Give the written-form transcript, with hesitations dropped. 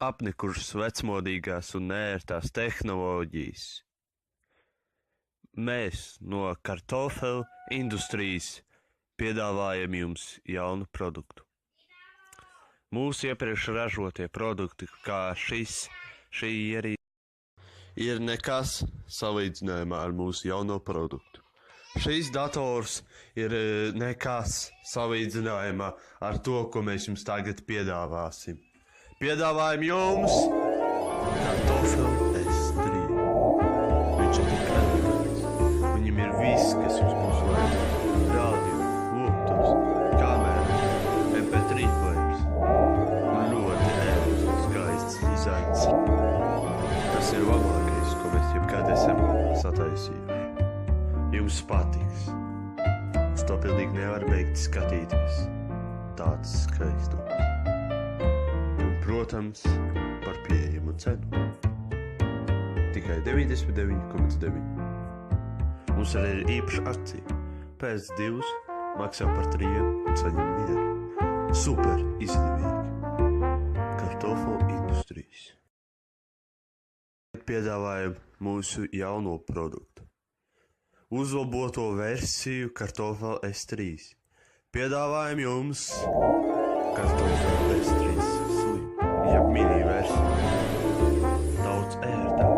Apnikušas vecmodīgās un neērtās tehnoloģijas. Mēs no Kartofel Industries piedāvājam jums jaunu produktu. Mūsu iepriekš ražotie produkti, kā šī ierīce, ir nekas salīdzinājumā ar mūsu jauno produktu. Šīs dators ir nekas salīdzinājumā ar to, ko mēs jums tagad piedāvāsim. Piedāvājam jums Kartofel S3. Viņš ir tik elegants. Viņam ir viss, kas jums būs vajadzīgs. Radio, lūgtuvs, kamera, MP3 players un ļoti ērts, skaists dizains. Tas ir labākais, ko mēs jebkad esam sataisījuši. Jums patiks. Uz to pilnīgi nevar beigt skatīties. Tāds skaistums. Protams, par pieejamu cenu. Tikai 99,9. Mums arī ir īpaša akcija. Pēc 2 maksā par 3 un saņem 1. Super izdevīgi. Kartofel Industries. Piedāvājam mūsu jauno produktu. Uzlaboto versiju Kartofel S3. Piedāvājam jums Kartofel S3. Jeb mini versija. Daudz ērtāk.